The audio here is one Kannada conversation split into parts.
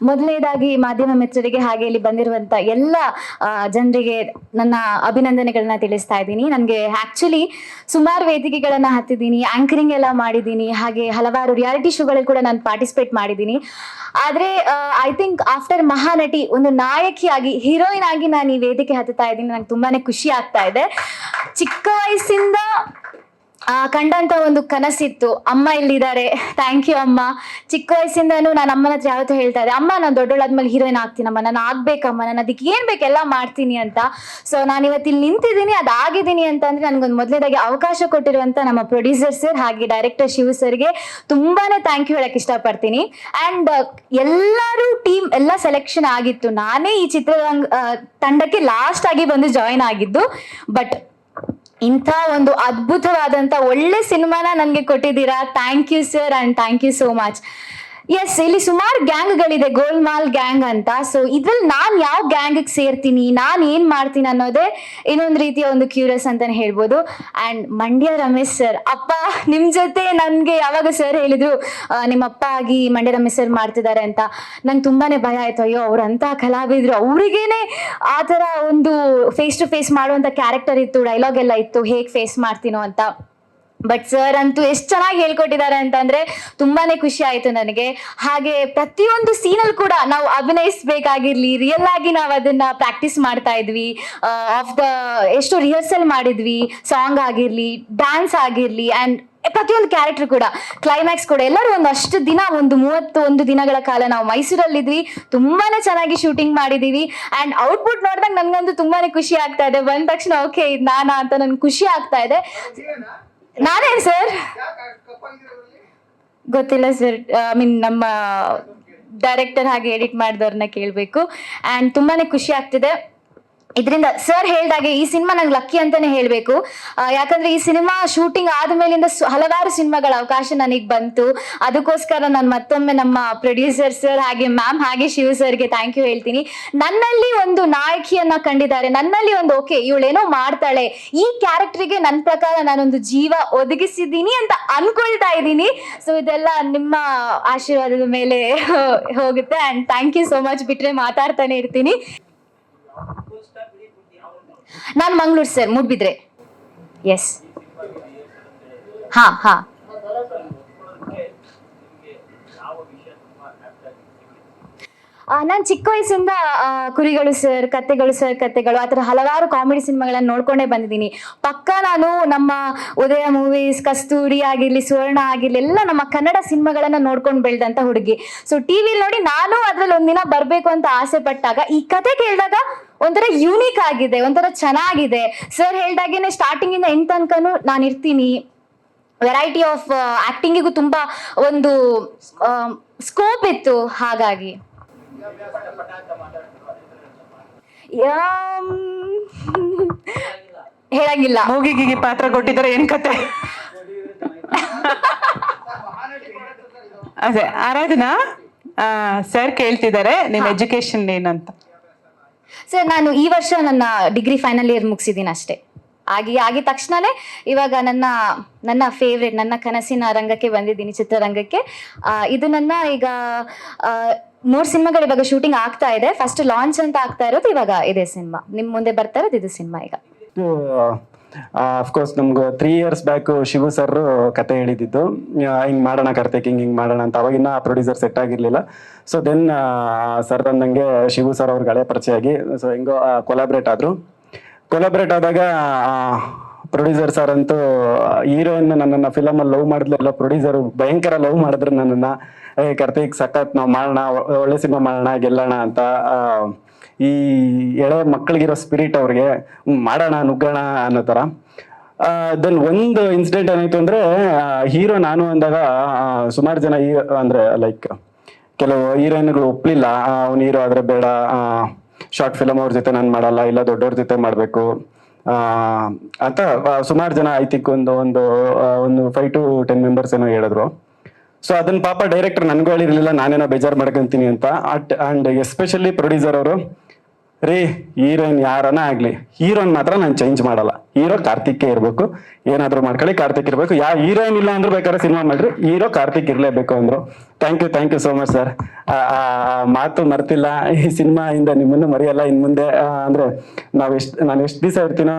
ಮೊದಲನೇದಾಗಿ ಮಾಧ್ಯಮ ಮಿತ್ರರಿಗೆ ಹಾಗೆ ಇಲ್ಲಿ ಬಂದಿರುವಂತ ಎಲ್ಲ ಜನರಿಗೆ ನನ್ನ ಅಭಿನಂದನೆಗಳನ್ನ ತಿಳಿಸ್ತಾ ಇದ್ದೀನಿ. ನನಗೆ ಆಕ್ಚುಲಿ ಸುಮಾರು ವೇದಿಕೆಗಳನ್ನ ಹತ್ತಿದ್ದೀನಿ, ಆಂಕರಿಂಗ್ ಎಲ್ಲ ಮಾಡಿದ್ದೀನಿ, ಹಾಗೆ ಹಲವಾರು ರಿಯಾಲಿಟಿ ಶೋಗಳಲ್ಲಿ ಕೂಡ ನಾನು ಪಾರ್ಟಿಸಿಪೇಟ್ ಮಾಡಿದ್ದೀನಿ. ಆದ್ರೆ ಐ ಥಿಂಕ್ ಆಫ್ಟರ್ ಮಹಾನಟಿ ಒಂದು ನಾಯಕಿಯಾಗಿ ಹೀರೋಯಿನ್ ಆಗಿ ನಾನು ಈ ವೇದಿಕೆ ಹತ್ತುತ್ತಾ ಇದ್ದೀನಿ. ನಂಗೆ ತುಂಬಾನೇ ಖುಷಿ ಆಗ್ತಾ ಇದೆ. ಚಿಕ್ಕ ವಯಸ್ಸಿಂದ ಕಂಡಂತ ಒಂದು ಕನಸಿತ್ತು. ಅಮ್ಮ ಇಲ್ಲಿದ್ದಾರೆ, ಥ್ಯಾಂಕ್ ಯು ಅಮ್ಮ. ಚಿಕ್ಕ ವಯಸ್ಸಿಂದನೂ ನಾನು ಅಮ್ಮನ ಹತ್ರ ಯಾವತ್ತೂ ಹೇಳ್ತಾ ಇದ್ದೆ, ಅಮ್ಮ ನಾನು ದೊಡ್ಡೋಳಾದ್ಮೇಲೆ ಹೀರೋಯಿನ್ ಆಗ್ತೀನಮ್ಮ, ನಾನು ಆಗ್ಬೇಕಮ್ಮ, ನಾನು ಅದಕ್ಕೆ ಏನ್ ಬೇಕೆಲ್ಲ ಮಾಡ್ತೀನಿ ಅಂತ. ಸೊ ನಾನು ಇವತ್ತು ಇಲ್ಲಿ ನಿಂತಿದ್ದೀನಿ, ಅದಾಗಿದ್ದೀನಿ ಅಂತಂದ್ರೆ ನನಗೊಂದು ಮೊದಲನೇದಾಗಿ ಅವಕಾಶ ಕೊಟ್ಟಿರುವಂತ ನಮ್ಮ ಪ್ರೊಡ್ಯೂಸರ್ ಸರ್ ಹಾಗೆ ಡೈರೆಕ್ಟರ್ ಶಿವು ಸರ್ಗೆ ತುಂಬಾನೇ ಥ್ಯಾಂಕ್ ಯು ಹೇಳಕ್ ಇಷ್ಟಪಡ್ತೀನಿ. ಅಂಡ್ ಎಲ್ಲರೂ ಟೀಮ್ ಎಲ್ಲ ಸೆಲೆಕ್ಷನ್ ಆಗಿತ್ತು. ನಾನೇ ಈ ತಂಡಕ್ಕೆ ಲಾಸ್ಟ್ ಆಗಿ ಬಂದು ಜಾಯಿನ್ ಆಗಿದ್ದು. ಬಟ್ ಇಂಥ ಒಂದು ಅದ್ಭುತವಾದಂತ ಒಳ್ಳೆ ಸಿನಿಮಾನ ನನ್ಗೆ ಕೊಟ್ಟಿದ್ದೀರಾ. Thank you sir and thank you so much. Yes, ಇಲ್ಲಿ ಸುಮಾರು ಗ್ಯಾಂಗ್ಗಳಿದೆ, ಗೋಲ್ಮಾಲ್ ಗ್ಯಾಂಗ್ ಅಂತ. ಸೊ ಇದ್ರಲ್ಲಿ ನಾನ್ ಯಾವ ಗ್ಯಾಂಗ್ ಸೇರ್ತೀನಿ, ನಾನ್ ಏನ್ ಮಾಡ್ತೀನಿ ಅನ್ನೋದೇ ಇನ್ನೊಂದು ರೀತಿಯ ಒಂದು ಕ್ಯೂರಿಯಸ್ ಅಂತಾನೆ ಹೇಳ್ಬೋದು. ಅಂಡ್ ಮಂಡ್ಯ ರಮೇಶ್ ಸರ್, ಅಪ್ಪ ನಿಮ್ ಜೊತೆ ನನ್ಗೆ ಯಾವಾಗ ಸರ್ ಹೇಳಿದ್ರು ನಿಮ್ಮ ಅಪ್ಪ ಆಗಿ ಮಂಡ್ಯ ರಮೇಶ್ ಸರ್ ಮಾಡ್ತಿದ್ದಾರೆ ಅಂತ, ನಂಗೆ ತುಂಬಾನೇ ಭಯ ಆಯ್ತು. ಅಯ್ಯೋ ಅವ್ರಂತ ಕಲಾವಿದ್ರು, ಅವ್ರಿಗೇನೆ ಆ ತರ ಒಂದು ಫೇಸ್ ಟು ಫೇಸ್ ಮಾಡುವಂತ ಕ್ಯಾರೆಕ್ಟರ್ ಇತ್ತು, ಡೈಲಾಗ್ ಎಲ್ಲ ಇತ್ತು, ಹೇಗ್ ಫೇಸ್ ಮಾಡ್ತೀನೋ ಅಂತ. ಬಟ್ ಸರ್ ಅಂತೂ ಎಷ್ಟು ಚೆನ್ನಾಗಿ ಹೇಳ್ಕೊಟ್ಟಿದ್ದಾರೆ ಅಂತಂದ್ರೆ ತುಂಬಾನೇ ಖುಷಿ ಆಯ್ತು ನನಗೆ. ಹಾಗೆ ಪ್ರತಿಯೊಂದು ಸೀನಲ್ಲಿ ಕೂಡ ನಾವು ಅಭಿನಯಿಸ್ಬೇಕಾಗಿರ್ಲಿ, ರಿಯಲ್ ಆಗಿ ನಾವು ಅದನ್ನ ಪ್ರಾಕ್ಟೀಸ್ ಮಾಡ್ತಾ ಇದ್ವಿ. ಎಷ್ಟು ರಿಹರ್ಸಲ್ ಮಾಡಿದ್ವಿ, ಸಾಂಗ್ ಆಗಿರ್ಲಿ, ಡ್ಯಾನ್ಸ್ ಆಗಿರ್ಲಿ, ಅಂಡ್ ಪ್ರತಿಯೊಂದು ಕ್ಯಾರೆಕ್ಟರ್ ಕೂಡ, ಕ್ಲೈಮ್ಯಾಕ್ಸ್ ಕೂಡ, ಎಲ್ಲರೂ ಒಂದಷ್ಟು ದಿನ, ಒಂದು 31 ದಿನಗಳ ಕಾಲ ನಾವು ಮೈಸೂರಲ್ಲಿದ್ವಿ. ತುಂಬಾನೇ ಚೆನ್ನಾಗಿ ಶೂಟಿಂಗ್ ಮಾಡಿದೀವಿ. ಅಂಡ್ ಔಟ್ಪುಟ್ ನೋಡಿದಾಗ ನನ್ಗಂತೂ ತುಂಬಾನೇ ಖುಷಿ ಆಗ್ತಾ ಇದೆ. ಬಂದ ತಕ್ಷಣ ಓಕೆ ಇದು ನಾನಾ ಅಂತ ನನ್ಗೆ ಖುಷಿ ಆಗ್ತಾ ಇದೆ. ನಾನೇನ್ ಸರ್ ಗೊತ್ತಿಲ್ಲ ಸರ್, ನಮ್ಮ ಡೈರೆಕ್ಟರ್ ಹಾಗೆ ಎಡಿಟ್ ಮಾಡಿದವ್ರನ್ನ ಕೇಳ್ಬೇಕು. ಅಂಡ್ ತುಂಬಾನೇ ಖುಷಿ ಆಗ್ತಿದೆ ಇದರಿಂದ. ಸರ್ ಹೇಳ್ದಾಗೆ ಈ ಸಿನಿಮಾ ನಂಗೆ ಲಕ್ಕಿ ಅಂತಾನೆ ಹೇಳ್ಬೇಕು. ಯಾಕಂದ್ರೆ ಈ ಸಿನಿಮಾ ಶೂಟಿಂಗ್ ಆದ್ಮೇಲಿಂದ ಹಲವಾರು ಸಿನಿಮಾಗಳ ಅವಕಾಶ ನನಗೆ ಬಂತು. ಅದಕ್ಕೋಸ್ಕರ ನಾನು ಮತ್ತೊಮ್ಮೆ ನಮ್ಮ ಪ್ರೊಡ್ಯೂಸರ್ ಸರ್ ಹಾಗೆ ಮ್ಯಾಮ್ ಹಾಗೆ ಶಿವ ಸರ್ಗೆ ಥ್ಯಾಂಕ್ ಯು ಹೇಳ್ತೀನಿ. ನನ್ನಲ್ಲಿ ಒಂದು ನಾಯಕಿಯನ್ನ ಕಂಡಿದ್ದಾರೆ, ನನ್ನಲ್ಲಿ ಒಂದು ಓಕೆ ಇವಳೇನೋ ಮಾಡ್ತಾಳೆ, ಈ ಕ್ಯಾರೆಕ್ಟರ್ಗೆ ನನ್ನ ಪ್ರಕಾರ ನಾನೊಂದು ಜೀವ ಒದಗಿಸಿದ್ದೀನಿ ಅಂತ ಅನ್ಕೊಳ್ತಾ ಇದ್ದೀನಿ. ಸೊ ಇದೆಲ್ಲ ನಿಮ್ಮ ಆಶೀರ್ವಾದದ ಮೇಲೆ ಹೋಗುತ್ತೆ. And thank you so much. ಬಿಟ್ರೆ ಮಾತಾಡ್ತಾನೆ ಇರ್ತೀನಿ. ನಾನು ಮಂಗ್ಳೂರ್ ಸರ್, ಮೂಡ್ಬಿದ್ರೆ. ಎಸ್, ಹಾ. ನಾನು ಚಿಕ್ಕ ವಯಸ್ಸಿಂದ ಕುರಿಗಳು ಸರ್, ಕತೆಗಳು, ಆ ಥರ ಹಲವಾರು ಕಾಮಿಡಿ ಸಿನಿಮಾಗಳನ್ನ ನೋಡ್ಕೊಂಡೇ ಬಂದಿದ್ದೀನಿ. ಪಕ್ಕ ನಾನು ನಮ್ಮ ಉದಯ ಮೂವೀಸ್, ಕಸ್ತೂರಿ ಆಗಿರ್ಲಿ, ಸುವರ್ಣ ಆಗಿರ್ಲಿ, ಎಲ್ಲ ನಮ್ಮ ಕನ್ನಡ ಸಿನಿಮಾಗಳನ್ನ ನೋಡ್ಕೊಂಡು ಬೆಳೆದಂತ ಹುಡುಗಿ. ಸೊ ಟಿವಿಲಿ ನೋಡಿ ನಾನು ಅದ್ರಲ್ಲಿ ಒಂದಿನ ಬರ್ಬೇಕು ಅಂತ ಆಸೆ ಪಟ್ಟಾಗ ಈ ಕತೆ ಕೇಳಿದಾಗ ಒಂಥರ ಯೂನಿಕ್ ಆಗಿದೆ, ಒಂಥರ ಚೆನ್ನಾಗಿದೆ. ಸರ್ ಹೇಳ್ದಾಗೇನೆ ಸ್ಟಾರ್ಟಿಂಗ್ ಇಂದ ಎಂಡ್ ತನಕನೂ ನಾನು ಇರ್ತೀನಿ. ವೆರೈಟಿ ಆಫ್ ಆಕ್ಟಿಂಗಿಗೂ ತುಂಬಾ ಒಂದು ಸ್ಕೋಪ್ ಇತ್ತು. ಹಾಗಾಗಿ ಹೇಳಂಗಿಲ್ಲ. ಮೂಗಿಗೆ ಪಾತ್ರ ಕೊಟ್ಟಿದ್ದಾರೆ, ಏನ್ ಕತೆ? ಅದೇ ಆರಾಧನಾ ಸರ್ ಕೇಳ್ತಿದ್ದಾರೆ ನಿಮ್ ಎಜುಕೇಶನ್ ಏನಂತ. ಸರ್ ನಾನು ಈ ವರ್ಷ ನನ್ನ ಡಿಗ್ರಿ ಫೈನಲ್ ಇಯರ್ ಮುಗಿಸಿದ್ದೀನಿ ಅಷ್ಟೇ. ಆಗಿದ ತಕ್ಷಣನೇ ಇವಾಗ ನನ್ನ ಫೇವ್ರೆಟ್, ನನ್ನ ಕನಸಿನ ರಂಗಕ್ಕೆ ಬಂದಿದ್ದೀನಿ, ಚಿತ್ರರಂಗಕ್ಕೆ. ಇದು ನನ್ನ ಈಗ 3 ಸಿನಿಮಾಗಳು ಇವಾಗ ಶೂಟಿಂಗ್ ಆಗ್ತಾ ಇದೆ. ಫಸ್ಟ್ ಲಾಂಚ್ ಅಂತ ಆಗ್ತಾ ಇರೋದು ಇವಾಗ ಇದೇ ಸಿನಿಮಾ, ನಿಮ್ ಮುಂದೆ ಬರ್ತಾ ಇರೋದು ಇದು ಸಿನಿಮಾ. ಈಗ ಅಫ್ಕೋರ್ಸ್ ನಮ್ಗೆ 3 years ಬ್ಯಾಕ್ ಶಿವು ಸರ್ ಕತೆ ಹೇಳಿದ್ದು, ಹಿಂಗ್ ಮಾಡೋಣ ಕಾರ್ತಿಕ್, ಹಿಂಗ್ ಮಾಡೋಣ ಅಂತ. ಅವಾಗಿನ್ನ ಪ್ರೊಡ್ಯೂಸರ್ ಸೆಟ್ ಆಗಿರ್ಲಿಲ್ಲ. ಸೊ ದೆನ್ ಸರ್ ಬಂದಂಗೆ ಶಿವು ಸರ್ ಅವ್ರಿಗೆ ಹಳೆ ಪರಿಚಯ ಆಗಿ, ಸೊ ಹೆಂಗೋ ಕೊಲಾಬ್ರೇಟ್ ಆದಾಗ ಪ್ರೊಡ್ಯೂಸರ್ ಸರ್ ಅಂತೂ ಹೀರೋಯಿನ್ ನನ್ನನ್ನ ಫಿಲಮ್ ಅಲ್ಲಿ ಲವ್ ಮಾಡಿದ್ಲೆಲ್ಲ, ಪ್ರೊಡ್ಯೂಸರ್ ಭಯಂಕರ ಲವ್ ಮಾಡಿದ್ರು ನನ್ನನ್ನ. ಕಾರ್ತಿಕ್ ಸಖತ್ ನಾವು ಮಾಡೋಣ, ಒಳ್ಳೆ ಸಿನಿಮಾ ಮಾಡೋಣ, ಗೆಲ್ಲೋಣ ಅಂತ. ಈ ಎಳೆ ಮಕ್ಕಳಿಗಿರೋ ಸ್ಪಿರಿಟ್ ಅವ್ರಿಗೆ ಮಾಡೋಣ, ನುಗ್ಗೋಣ ಅನ್ನೋ ತರ. ದೆನ್ ಒಂದು ಇನ್ಸಿಡೆಂಟ್ ಏನಾಯ್ತು ಅಂದ್ರೆ, ಹೀರೋ ನಾನು ಅಂದಾಗ ಸುಮಾರು ಜನ ಅಂದ್ರೆ ಲೈಕ್ ಕೆಲವು ಹೀರೋಯಿನ್ಗಳು ಒಪ್ಲಿಲ್ಲ, ಅವ್ನು ಹೀರೋ ಆದ್ರೆ ಬೇಡ, ಶಾರ್ಟ್ ಫಿಲಮ್ ಅವ್ರ ಜೊತೆ ನಾನು ಮಾಡಲ್ಲ, ಇಲ್ಲ ದೊಡ್ಡವ್ರ ಜೊತೆ ಮಾಡ್ಬೇಕು ಅಂತ ಸುಮಾರು ಜನ ಐ ಥಿಂಕ್ ಒಂದು 5 to 10 ಮೆಂಬರ್ಸ್ ಏನೋ ಹೇಳಿದ್ರು. ಸೊ ಅದನ್ನ ಪಾಪ ಡೈರೆಕ್ಟರ್ ನನ್ಗೂ ಹೇಳಿರ್ಲಿಲ್ಲ, ನಾನೇನೋ ಬೇಜಾರು ಮಾಡ್ಕೊಂತೀನಿ ಅಂತ. ಅಂಡ್ ಎಸ್ಪೆಷಲಿ ಪ್ರೊಡ್ಯೂಸರ್ ಅವರು ರೀ ಹೀರೋಯಿನ್ ಯಾರನ್ನ ಆಗ್ಲಿ, ಹೀರೋಯಿನ್ ಮಾತ್ರ ನಾನು ಚೇಂಜ್ ಮಾಡಲ್ಲ. ಹೀರೋ ಕಾರ್ತಿಕ್ಕೇ ಇರ್ಬೇಕು, ಏನಾದ್ರು ಮಾಡ್ಕೊಳ್ಳಿ ಕಾರ್ತಿಕ್ ಇರ್ಬೇಕು. ಯಾವ ಹೀರೋಯಿನ್ ಇಲ್ಲ ಅಂದ್ರೆ ಬೇಕಾದ್ರೆ ಸಿನಿಮಾ ಮಾಡ್ರಿ, ಹೀರೋ ಕಾರ್ತಿಕ್ ಇರ್ಲೇಬೇಕು ಅಂದ್ರು. Thank you so much sir. ಮಾತು ಮರ್ತಿಲ್ಲ, ಈ ಸಿನಿಮಾ ಇಂದ ನಿಮ್ಮನ್ನು ಮರೆಯಲ್ಲ ಇನ್ ಮುಂದೆ. ಅಂದ್ರೆ ನಾನು ಎಷ್ಟು ದಿವಸ ಇರ್ತೀನೋ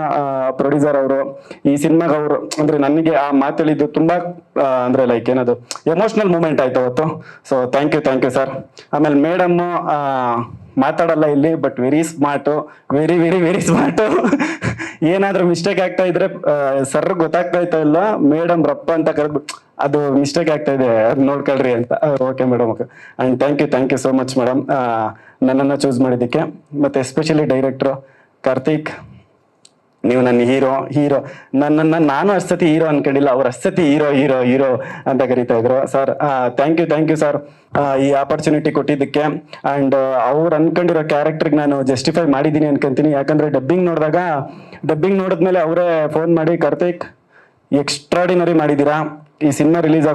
ಪ್ರೊಡ್ಯೂಸರ್ ಅವರು ಈ ಸಿನಿಮಾಗ ಅವರು ಅಂದ್ರೆ ನನಗೆ ಆ ಮಾತು ಹೇಳಿದ್ದು ತುಂಬಾ ಅಂದ್ರೆ ಲೈಕ್ ಏನದು ಎಮೋಷನಲ್ ಮೂಮೆಂಟ್ ಆಯ್ತು ಅವತ್ತು. So thank you sir. ಆಮೇಲೆ ಮೇಡಮ್ ಮಾತಾಡಲ್ಲ ಇಲ್ಲಿ, but very smart, very smart. ಏನಾದ್ರೂ ಮಿಸ್ಟೇಕ್ ಆಗ್ತಾ ಇದ್ರೆ ಸರ್ ಗೊತ್ತಾಗ್ತಾ ಇತ್ತ ಇಲ್ಲ, ಮೇಡಮ್ ರಪ್ಪ ಅಂತ ಕರೆದ್ಬಿಟ್ಟು ಅದು ಮಿಸ್ಟೇಕ್ ಆಗ್ತಾ ಇದೆ ಅದು ನೋಡ್ಕೊಳ್ರಿ ಅಂತ. Okay madam, okay. And thank you so much madam ನನ್ನನ್ನು ಚೂಸ್ ಮಾಡಿದ್ದಕ್ಕೆ. ಮತ್ತೆ ಎಸ್ಪೆಷಲಿ ಡೈರೆಕ್ಟ್ರು ಕಾರ್ತಿಕ್, ನೀವು ನನ್ನ ಹೀರೋ. ನಾನು ಅಷ್ಟತಿ ಹೀರೋ ಅನ್ಕೊಂಡಿಲ್ಲ, ಅವ್ರು ಅಷ್ಟತಿ ಹೀರೋ ಅಂತ ಕರೀತಾ ಇದ್ರು. ಸರ್ ಥ್ಯಾಂಕ್ ಯು ಸರ್ ಈ ಆಪರ್ಚುನಿಟಿ ಕೊಟ್ಟಿದ್ದಕ್ಕೆ. ಅಂಡ್ ಅವ್ರು ಅನ್ಕೊಂಡಿರೋ ಕ್ಯಾರೆಕ್ಟರ್ಗೆ ನಾನು ಜಸ್ಟಿಫೈ ಮಾಡಿದ್ದೀನಿ ಅನ್ಕೊಂತೀನಿ. ಯಾಕಂದ್ರೆ ಡಬ್ಬಿಂಗ್ ನೋಡಿದ್ಮೇಲೆ ಅವರೇ ಫೋನ್ ಮಾಡಿ, ಕಾರ್ತಿಕ್ ಎಕ್ಸ್ಟ್ರಾಡಿನರಿ ಮಾಡಿದ್ದೀರಾ, ಈ ಸಿನಿಮಾ ರಿಲೀಸ್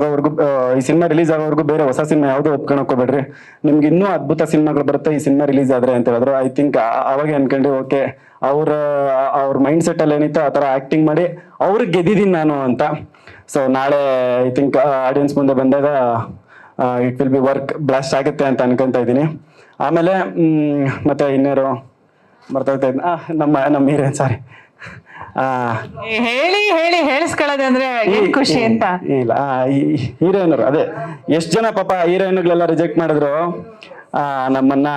ಆಗೋವರೆಗೂ ಬೇರೆ ಹೊಸ ಸಿನಿಮಾ ಯಾವುದು ಒಪ್ಕೊಳಕ್ ಹೋಗ್ಬೇಡ್ರಿ, ನಿಮ್ಗೆ ಇನ್ನೂ ಅದ್ಭುತ ಸಿನಿಮಾಗಳು ಬರುತ್ತೆ ಈ ಸಿನಿಮಾ ರಿಲೀಸ್ ಆದ್ರೆ ಅಂತ ಹೇಳಿದ್ರು. ಐ ಥಿಂಕ್ ಅವಾಗೆ ಅನ್ಕೊಂಡು ಓಕೆ, ಅವ್ರ ಮೈಂಡ್ ಸೆಟ್ ಅಲ್ಲಿ ಏನಿತ್ತು ಆ ತರ ಆಕ್ಟಿಂಗ್ ಮಾಡಿ ಅವ್ರಿಗೆ ಗೆದ್ದಿದ್ದೀನಿ ನಾನು ಅಂತ. ಸೊ ನಾಳೆ ಐ ಥಿಂಕ್ ಆಡಿಯನ್ಸ್ ಮುಂದೆ ಬಂದಾಗ it will be work blast ಆಗುತ್ತೆ ಅಂತ ಅನ್ಕೊಂತ ಇದ್ದೀನಿ. ಆಮೇಲೆ ಮತ್ತೆ ಇನ್ನೇರು ಮರ್ತೋಗ್ತಾ ಇದ್ದೀನಿ, ನಮ್ಮ ಹೀರೋಯಿನ್, ಸಾರಿ. ಹೇಳಿ ಹೇಳಿಸ್ಕೊಳ್ಳೋದು ಅಂದ್ರೆ ಏನ್ ಖುಷಿ ಅಂತ. ಇಲ್ಲ ಹೀರೋಯಿನರು ಅದೇ ಎಷ್ಟ್ ಜನ ಪಾಪ ಹೀರೋಯಿನ್ಗಳೆಲ್ಲ ರಿಜೆಕ್ಟ್ ಮಾಡಿದ್ರು, ನಮ್ಮನ್ನ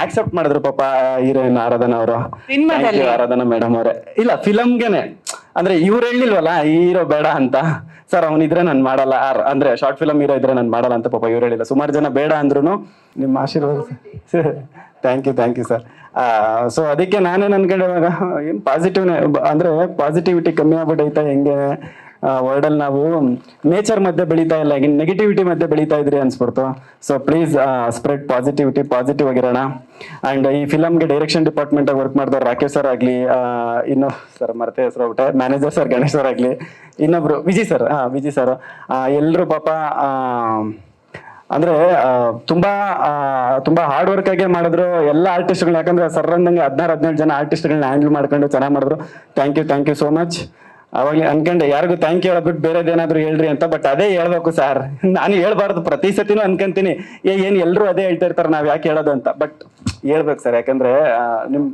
ಆಕ್ಸೆಪ್ಟ್ ಮಾಡಿದ್ರು ಪಾಪ ಹೀರೋಯಿನ್ ಆರಾಧನಾ ಅವರು. ಆರಾಧನಾ ಮೇಡಮ್ ಅವರೇ. ಇಲ್ಲ ಫಿಲಮ್ಗೆನೆ ಅಂದ್ರೆ ಇವ್ರು ಹೇಳಿಲ್ವಲ್ಲ ಹೀರೋ ಬೇಡ ಅಂತ. ಸರ್ ಅವನಿದ್ರೆ ನಾನು ಮಾಡಲ್ಲ, ಅಂದ್ರೆ ಶಾರ್ಟ್ ಫಿಲಮ್ ಹೀರೋ ಇದ್ರೆ ನಾನು ಮಾಡಲ್ಲ ಅಂತ ಪಾಪ ಇವ್ರು ಹೇಳಿಲ್ಲ. ಸುಮಾರು ಜನ ಬೇಡ ಅಂದ್ರು ನಿಮ್ಮ ಆಶೀರ್ವಾದ. Thank you sir. ಸೊ ಅದಕ್ಕೆ ನಾನೇ ನನ್ಕೊಂಡಾಗ ಏನ್ ಪಾಸಿಟಿವ್ನೇ, ಅಂದ್ರೆ ಪಾಸಿಟಿವಿಟಿ ಕಮ್ಮಿ ಆಗ್ಬಿಟ್ಟೈತೆ ಹೆಂಗೆ ವರ್ಲ್ಡ್ ಅಲ್ಲಿ. ನಾವು ನೇಚರ್ ಮಧ್ಯೆ ಬೆಳೀತಾ ಇಲ್ಲ, ಈಗ ನೆಗೆಟಿವಿಟಿ ಮಧ್ಯೆ ಬೆಳೀತಾ ಇದ್ರಿ ಅನ್ಸ್ಬಿಡ್ತು. ಸೊ ಪ್ಲೀಸ್ ಸ್ಪ್ರೆಡ್ ಪಾಸಿಟಿವ್ ಆಗಿರೋಣ. ಅಂಡ್ ಈ ಫಿಲಮ್ಗೆ ಡೈರೆಕ್ಷನ್ ಡಿಪಾರ್ಟ್ಮೆಂಟ್ ಆಗಿ ವರ್ಕ್ ಮಾಡಿದವ್ರು ರಾಕೇಶ್ ಸರ್ ಆಗ್ಲಿ, ಇನ್ನು ಸರ್ ಮರತೆ ಹೆಸರು ಬಿಟ್ಟೆ, ಮ್ಯಾನೇಜರ್ ಸರ್ ಗಣೇಶ್ ಸರ್ ಆಗ್ಲಿ, ಇನ್ನೊಬ್ರು ವಿಜಯ್ ಸರ್ ಎಲ್ರು ಪಾಪ ಅಂದ್ರೆ ತುಂಬಾ ಹಾರ್ಡ್ ವರ್ಕ್ ಆಗಿ ಮಾಡಿದ್ರು ಎಲ್ಲ ಆರ್ಟಿಸ್ಟ್ಗಳನ್ನ. ಯಾಕಂದ್ರೆ ಸರ್ ಅಂದಂಗೆ 16-17 ಜನ ಆರ್ಟಿಸ್ಟ್ಗಳನ್ನ ಹ್ಯಾಂಡಲ್ ಮಾಡ್ಕೊಂಡು ಚೆನ್ನಾಗಿ ಮಾಡಿದ್ರು. Thank you so much. ಅವಾಗ್ಲೇ ಅನ್ಕೊಂಡೆ ಯಾರಿಗೂ ಥ್ಯಾಂಕ್ ಯು ಹೇಳ್ಬಿಟ್ಟು ಬೇರೆದೇನಾದ್ರು ಹೇಳ್ರಿ ಅಂತ, ಬಟ್ ಅದೇ ಹೇಳ್ಬೇಕು ಸರ್. ನಾನು ಹೇಳ್ಬಾರ್ದು, ಪ್ರತಿ ಸತಿನೂ ಅನ್ಕೊಂತೀನಿ ಏನ್ ಎಲ್ರು ಅದೇ ಹೇಳ್ತಾ ಇರ್ತಾರೆ, ನಾವ್ ಯಾಕೆ ಹೇಳೋದು ಅಂತ. ಬಟ್ ಹೇಳ್ಬೇಕು ಸರ್, ಯಾಕಂದ್ರೆ ನಿಮ್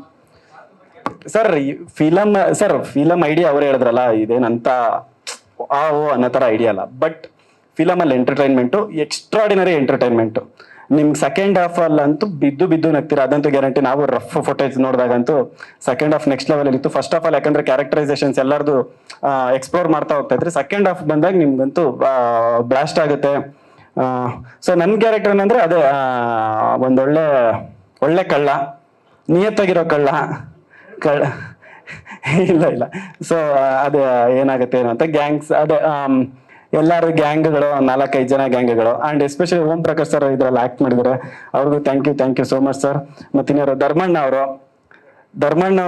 ಸರ್ ಫಿಲಮ್ ಐಡಿಯಾ ಅವರೇ ಹೇಳಿದ್ರಲ್ಲ, ಇದೇನಂತ ಅನ್ನೋ ತರ ಐಡಿಯಾ ಅಲ್ಲ. ಬಟ್ ಫಿಲಮ್ ಅಲ್ಲಿ ಎಂಟರ್ಟೈನ್ಮೆಂಟು, ಎಕ್ಸ್ಟ್ರಾಡಿನರಿ ಎಂಟರ್ಟೈನ್ಮೆಂಟು. ನಿಮ್ಗೆ ಸೆಕೆಂಡ್ ಹಾಫ್ ಅಲ್ಲಂತೂ ಬಿದ್ದು ನಗ್ತೀರಾ, ಅದಂತೂ ಗ್ಯಾರಂಟಿ. ನಾವು ರಫ್ ಫುಟೇಜ್ ನೋಡಿದಾಗಂತೂ ಸೆಕೆಂಡ್ ಹಾಫ್ ನೆಕ್ಸ್ಟ್ ಲೆವೆಲ್ ಇತ್ತು. ಫಸ್ಟ್ ಹಾಫ್ ಅಲ್ಲಿ ಯಾಕಂದ್ರೆ ಕ್ಯಾರೆಕ್ಟರೈಸೇಷನ್ಸ್ ಎಲ್ಲಾರ್ದು ಎಕ್ಸ್ಪ್ಲೋರ್ ಮಾಡ್ತಾ ಹೋಗ್ತಾ ಇದ್ರಿ. ಸೆಕೆಂಡ್ ಹಾಫ್ ಬಂದಾಗ ನಿಮ್ಗಂತೂ ಬ್ಲಾಸ್ಟ್ ಆಗುತ್ತೆ. ಸೊ ನನ್ನ ಕ್ಯಾರೆಕ್ಟರ್ ಏನಂದ್ರೆ ಅದೇ ಒಳ್ಳೆ ಕಳ್ಳ, ನಿಯತ್ತಾಗಿರೋ ಕಳ್ಳ. ಇಲ್ಲ ಸೊ ಅದೇ ಏನಾಗುತ್ತೆ ಏನೋ ಅಂತ ಗ್ಯಾಂಗ್ಸ್, ಅದೇ ಎಲ್ಲಾರು ಗ್ಯಾಂಗ್ಗಳು, 4-5 ಜನ ಗ್ಯಾಂಗ್ಗಳು. And especially Om Prakash sir ಇದ್ರಲ್ಲಿ ಆಕ್ಟ್ ಮಾಡಿದ್ದಾರೆ, ಅವ್ರಿಗೂ thank you so much sir. ಮತ್ತಿನ್ಯಾರು ಧರ್ಮಣ್ಣ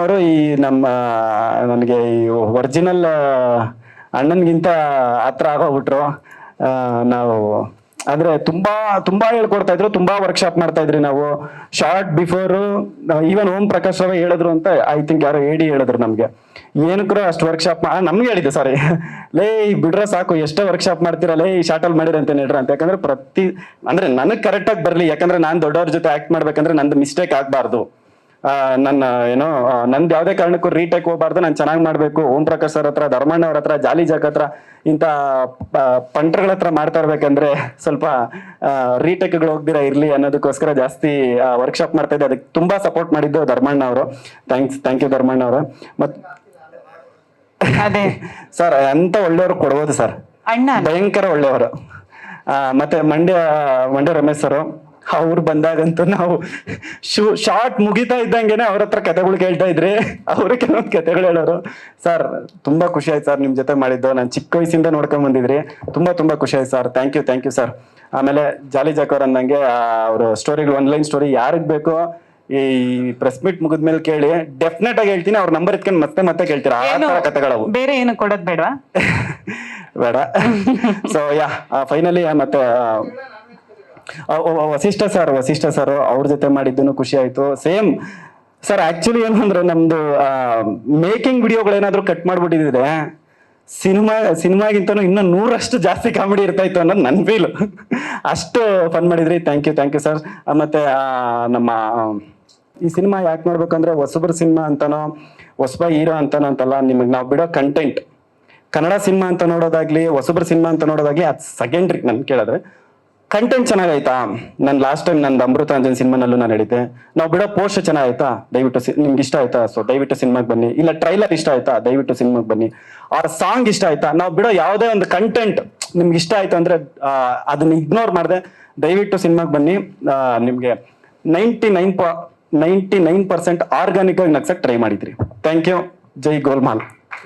ಅವರು ಈ ನನಗೆ ಈ ಒರಿಜಿನಲ್ ಅಣ್ಣನ್ಗಿಂತ ಹತ್ರ ಆಗೋಗ್ಬಿಟ್ರು. ನಾವು ಅಂದ್ರೆ ತುಂಬಾ ಹೇಳ್ಕೊಡ್ತಾ ಇದ್ರು, ತುಂಬಾ ವರ್ಕ್ಶಾಪ್ ಮಾಡ್ತಾ ಇದ್ರಿ ನಾವು. Short before even Om Prakash ಅವರೇ ಹೇಳಿದ್ರು ಅಂತ ಐ ಥಿಂಕ್ ಯಾರೋ ಹೇಳಿದ್ರು ನಮ್ಗೆ, ಏನಕ್ರೂ ಅಷ್ಟು ವರ್ಕ್ಶಾಪ್ ನಮ್ಗೆ ಹೇಳಿದ್ದು. ಸಾರಿ ಲೇ ಬಿಡ್ರ ಸಾಕು, ಎಷ್ಟೋ ವರ್ಕ್ಶಾಪ್ ಮಾಡ್ತಿರಲ್ಲ ಈ ಶಾರ್ಟಲ್ ಮಾಡಿರ ಅಂತ ಹೇಳ್ರ ಅಂತ. ಯಾಕಂದ್ರೆ ಅಂದ್ರೆ ನನಗ್ ಕರೆಕ್ಟ್ ಆಗಿ ಬರ್ಲಿ, ಯಾಕಂದ್ರೆ ನಾನ್ ದೊಡ್ಡವ್ರ ಜೊತೆ ಆಕ್ಟ್ ಮಾಡ್ಬೇಕಂದ್ರೆ ನಂದು ಮಿಸ್ಟೇಕ್ ಆಗ್ಬಾರ್ದು. ನಂದು ಯಾವ್ದೇ ಕಾರಣಕ್ಕೂ ರೀಟೇಕ್ ಹೋಗ್ಬಾರ್ದು, ನಾನು ಚೆನ್ನಾಗಿ ಮಾಡ್ಬೇಕು. ಓಂ ಪ್ರಕಾಶ್ ಸರ್ ಹತ್ರ, ಧರ್ಮಣ್ಣ ಅವ್ರ ಹತ್ರ, ಜಾಲಿ ಜಾಕ್ ಹತ್ರ, ಇಂಥ ಪಂಟ್ರಗಳ ಹತ್ರ ಮಾಡ್ತಾ ಇರ್ಬೇಕಂದ್ರೆ ಸ್ವಲ್ಪ ರೀಟೇಕ್ಗಳು ಹೋಗ್ದಿರಾ ಇರ್ಲಿ ಅನ್ನೋದಕ್ಕೋಸ್ಕರ ಜಾಸ್ತಿ ವರ್ಕ್ಶಾಪ್ ಮಾಡ್ತಾ ಇದ್ದೆ. ಅದಕ್ಕೆ ತುಂಬಾ ಸಪೋರ್ಟ್ ಮಾಡಿದ್ದು ಧರ್ಮಣ್ಣ ಅವರು. ಥ್ಯಾಂಕ್ ಯು ಧರ್ಮಣ್ಣ ಅವರು. ಅದೇ ಸರ್ ಅಂತ ಒಳ್ಳೆಯವರು ಕೊಡ್ಬೋದು ಸರ್, ಭಯಂಕರ ಒಳ್ಳೆಯವರು. ಮತ್ತೆ ಮಂಡ್ಯ ರಮೇಶ್ ಸರ್, ಅವ್ರು ಬಂದಾಗಂತೂ ನಾವು ಶಾರ್ಟ್ ಮುಗಿತಾ ಇದ್ದಂಗೆನೆ ಅವ್ರ ಹತ್ರ ಕಥೆಗಳು ಕೇಳ್ತಾ ಇದ್ರಿ. ಅವ್ರು ಕೆಲವೊಂದು ಕಥೆಗಳು ಹೇಳೋರು. ಸರ್ ತುಂಬಾ ಖುಷಿ ಆಯ್ತು ಸರ್ ನಿಮ್ ಜೊತೆ ಮಾಡಿದ್ದು, ನಾನು ಚಿಕ್ಕ ವಯಸ್ಸಿಂದ ನೋಡ್ಕೊಂಡ್ ಬಂದಿದ್ರಿ. ತುಂಬಾ ಖುಷಿ ಆಯ್ತು ಸರ್. Thank you sir. ಆಮೇಲೆ ಜಾಲಿ ಜಾಕ್ ಅವ್ರ ಅಂದಂಗೆ ಅವ್ರ ಸ್ಟೋರಿಗಳು, ಒನ್ಲೈನ್ ಸ್ಟೋರಿ ಯಾರಿಗ್ ಬೇಕೋ ಈ ಪ್ರೆಸ್ ಮೀಟ್ ಮುಗಿದ್ಮೇಲೆ ಕೇಳಿ, ಡೆಫಿನೆಟ್ ಆಗಿ ಹೇಳ್ತೀನಿ. ಅವ್ರ ನಂಬರ್ ಇಟ್ಕೊಂಡು ಮತ್ತೆ ಕೇಳ್ತೀರಾ ಆ ತರ ಕಥೆಗಳವು. ಬೇರೆ ಏನು ಕೊಡೋದ್ ಬೇಡವಾ? ಬೇಡ. ಸೊ ಫೈನಲಿ ಮತ್ತೆ ವಸಿಷ್ಠ ಸರ್ ಅವ್ರ ಜೊತೆ ಮಾಡಿದ್ದು ಖುಷಿ ಆಯ್ತು. ಸೇಮ್ ಸರ್, ಆಕ್ಚುಲಿ ಏನಂದ್ರೆ ನಮ್ದು ಮೇಕಿಂಗ್ ವಿಡಿಯೋಗಳೇನಾದ್ರೂ ಕಟ್ ಮಾಡ್ಬಿಟ್ಟಿದ್ರೆ ಸಿನಿಮಾಗಿಂತನೂ ಇನ್ನೂ 100ರಷ್ಟು ಜಾಸ್ತಿ ಕಾಮಿಡಿ ಇರ್ತಾ ಇತ್ತು ಅನ್ನೋದು ನನ್ನ ಫೀಲ್. ಅಷ್ಟು ಫನ್ ಮಾಡಿದ್ರಿ. Thank you sir. ಮತ್ತೆ ನಮ್ಮ ಈ ಸಿನಿಮಾ ಯಾಕೆ ನೋಡ್ಬೇಕಂದ್ರೆ ಹೊಸಬ್ರ ಸಿನಿಮಾ ಅಂತಾನೋ ಹೊಸಬ ಹೀರೋ ಅಂತಾನೋ ಅಂತಲ್ಲ, ನಿಮಗೆ ನಾವು ಬಿಡೋ ಕಂಟೆಂಟ್, ಕನ್ನಡ ಸಿನಿಮಾ ಅಂತ ನೋಡೋದಾಗ್ಲಿ ಹೊಸಬ್ರ ಸಿನಿಮಾ ಅಂತ ನೋಡೋದಾಗ್ಲಿ ಅದು ಸೆಕೆಂಡ್ರಿ. ನನ್ ಕೇಳಿದ್ರೆ ಕಂಟೆಂಟ್ ಚೆನ್ನಾಗೈತಾ, ನಾನು ಲಾಸ್ಟ್ ಟೈಮ್ ನಂದು ಅಮೃತಾಂಜನ್ ಸಿನಿಮಾನಲ್ಲೂ ನಾನು ಹೇಳಿದ್ದೆ, ನಾವು ಬಿಡೋ ಪೋಸ್ಟ್ ಚೆನ್ನಾಗಾಯ್ತಾ, ದಯವಿಟ್ಟು ನಿಮ್ಗೆ ಇಷ್ಟ ಆಯ್ತಾ, ಸೊ ದಯವಿಟ್ಟು ಸಿನಿಮಾಗೆ ಬನ್ನಿ. ಇಲ್ಲ ಟ್ರೈಲರ್ ಇಷ್ಟ ಆಯ್ತಾ, ದಯವಿಟ್ಟು ಸಿನಿಮಾಗೆ ಬನ್ನಿ. ಅವ್ರ ಸಾಂಗ್ ಇಷ್ಟ ಆಯ್ತಾ, ನಾವು ಬಿಡೋ ಯಾವುದೇ ಒಂದು ಕಂಟೆಂಟ್ ನಿಮ್ಗೆ ಇಷ್ಟ ಆಯ್ತು ಅಂದ್ರೆ ಅದನ್ನ ಇಗ್ನೋರ್ ಮಾಡದೆ ದಯವಿಟ್ಟು ಸಿನಿಮಾಗೆ ಬನ್ನಿ. ನಿಮ್ಗೆ 99% ಆರ್ಗಾನಿಕ್ ಆಗಿ ನಗ್ಸಕ್ ಟ್ರೈ ಮಾಡಿದ್ರಿ. Thank you. ಜೈ ಗೋಲ್ಮಾಲ್.